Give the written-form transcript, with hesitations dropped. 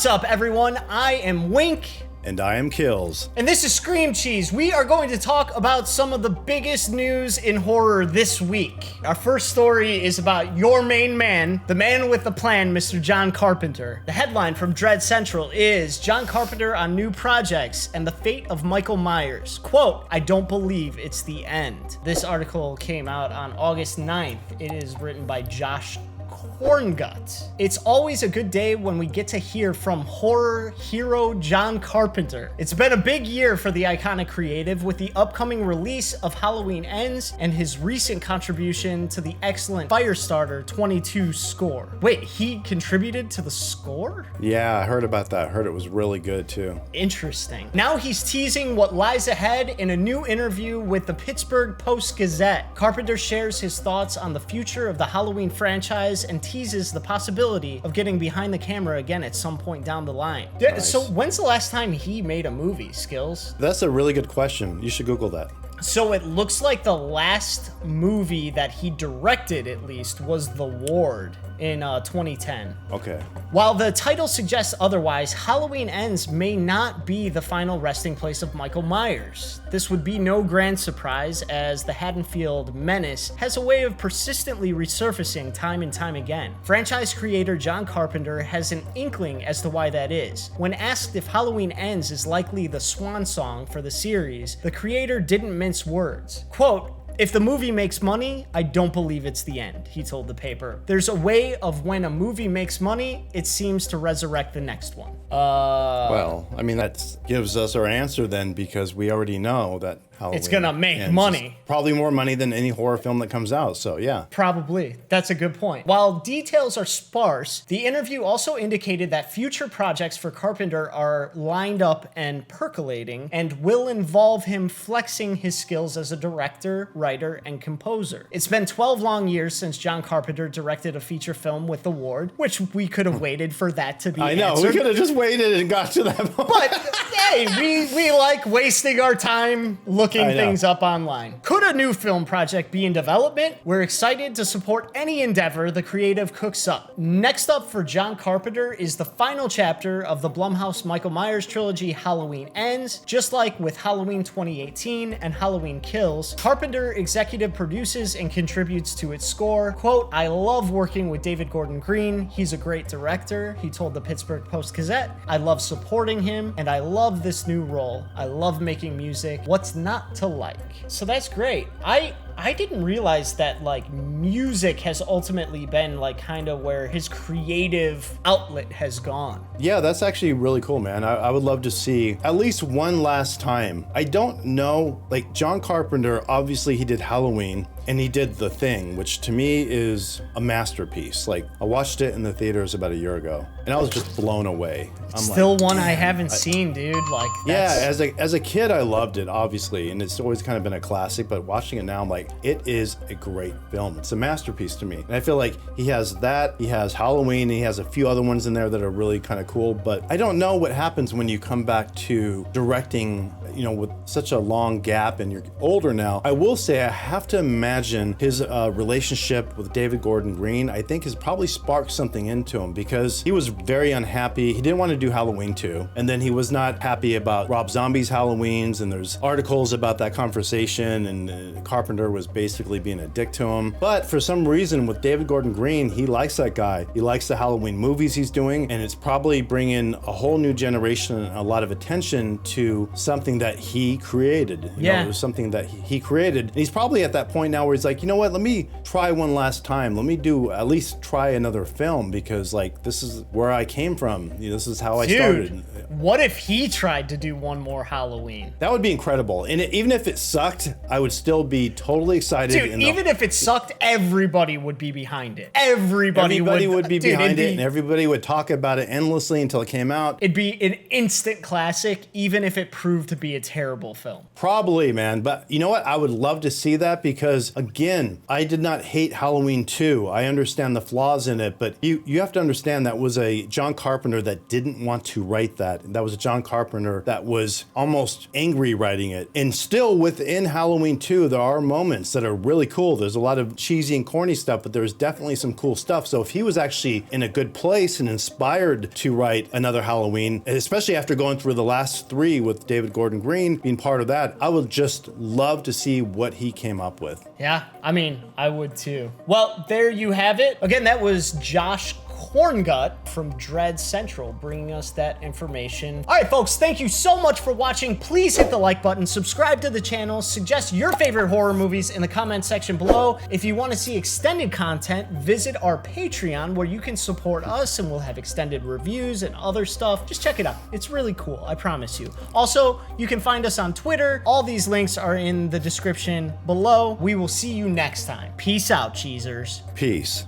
What's up, everyone? I am Wink. And I am Skillz. And this is Scream Cheese. We are going to talk about some of the biggest news in horror this week. Our first story is about your main man, the man with the plan, Mr. John Carpenter. The headline from Dread Central is John Carpenter on new projects and the fate of Michael Myers. Quote, I don't believe it's the end. This article came out on August 9th. It is written by Josh Horngut. It's always a good day when we get to hear from horror hero John Carpenter. It's been a big year for the iconic creative with the upcoming release of Halloween Ends and his recent contribution to the excellent Firestarter 22 score. Wait, he contributed to the score? Yeah, I heard about that. I heard it was really good too. Interesting. Now he's teasing what lies ahead in a new interview with the Pittsburgh Post-Gazette. Carpenter shares his thoughts on the future of the Halloween franchise and teases the possibility of getting behind the camera again at some point down the line. Nice. So when's the last time he made a movie, Skillz? That's a really good question. You should Google that. So it looks like the last movie that he directed, at least, was The Ward in 2010. Okay. While the title suggests otherwise, Halloween Ends may not be the final resting place of Michael Myers. This would be no grand surprise, as the Haddonfield menace has a way of persistently resurfacing time and time again. Franchise creator John Carpenter has an inkling as to why that is. When asked if Halloween Ends is likely the swan song for the series, the creator didn't mince words. Quote, if the movie makes money, I don't believe it's the end, he told the paper. There's a way of when a movie makes money, it seems to resurrect the next one. Well, I mean, that gives us our answer then, because we already know that Halloween It's gonna make Ends money. Probably more money than any horror film that comes out, so yeah. Probably. That's a good point. While details are sparse, the interview also indicated that future projects for Carpenter are lined up and percolating and will involve him flexing his skills as a director, writer, and composer. It's been 12 long years since John Carpenter directed a feature film with The Ward, which we could have waited for that to be I know, answered. we could have just waited and got to that point. But hey, we like wasting our time looking things up online. Could a new film project be in development? We're excited to support any endeavor the creative cooks up. Next up for John Carpenter is the final chapter of the Blumhouse Michael Myers trilogy, Halloween Ends. Just like with Halloween 2018 and Halloween Kills, Carpenter executive produces and contributes to its score. Quote, I love working with David Gordon Green. He's a great director, he told the Pittsburgh Post-Gazette. I love supporting him, and I love this new role. I love making music. What's not to like? So that's great. I didn't realize that like music has ultimately been like kind of where his creative outlet has gone. Yeah, that's actually really cool, man. I would love to see at least one last time. I don't know, like John Carpenter, obviously he did Halloween and he did The Thing, which to me is a masterpiece. Like I watched it in the theaters about a year ago and I was just blown away. I'm Still like, one I haven't seen, dude. Like that's... Yeah, as a kid I loved it, obviously, and it's always kind of been a classic, but watching it now I'm like, it is a great film. It's a masterpiece to me. And I feel like he has that, he has Halloween, and he has a few other ones in there that are really kind of cool, but I don't know what happens when you come back to directing, you know, with such a long gap and you're older now. I will say I have to imagine his relationship with David Gordon Green, I think has probably sparked something into him, because he was very unhappy. He didn't want to do Halloween 2, and then he was not happy about Rob Zombie's Halloweens, and there's articles about that conversation, and Carpenter was basically being a dick to him. But for some reason with David Gordon Green, he likes that guy. He likes the Halloween movies he's doing, and it's probably bringing a whole new generation and a lot of attention to something that he created. You know, it was something that he created. And he's probably at that point now where he's like, you know what, let me try one last time. Let me at least try another film, because like this is where I came from. You know, this is how I started. What if he tried to do one more Halloween? That would be incredible. And even if it sucked, I would still be totally excited. Dude, even if it sucked, everybody would be behind it. Everybody would be behind it, and everybody would talk about it endlessly until it came out. It'd be an instant classic, even if it proved to be be a terrible film. Probably, man. But you know what? I would love to see that because, again, I did not hate Halloween 2. I understand the flaws in it, but you have to understand that was a John Carpenter that didn't want to write that. That was a John Carpenter that was almost angry writing it. And still within Halloween 2, there are moments that are really cool. There's a lot of cheesy and corny stuff, but there's definitely some cool stuff. So if he was actually in a good place and inspired to write another Halloween, especially after going through the last 3 with David Gordon Green being part of that, I would just love to see what he came up with. Yeah, I mean, I would too. Well, there you have it. Again, that was Josh Horngut from Dread Central bringing us that information. All right, folks, thank you so much for watching. Please hit the like button, subscribe to the channel, suggest your favorite horror movies in the comment section below. If you want to see extended content, visit our Patreon where you can support us and we'll have extended reviews and other stuff. Just check it out. It's really cool, I promise you. Also, you can find us on Twitter. All these links are in the description below. We will see you next time. Peace out, cheesers. Peace.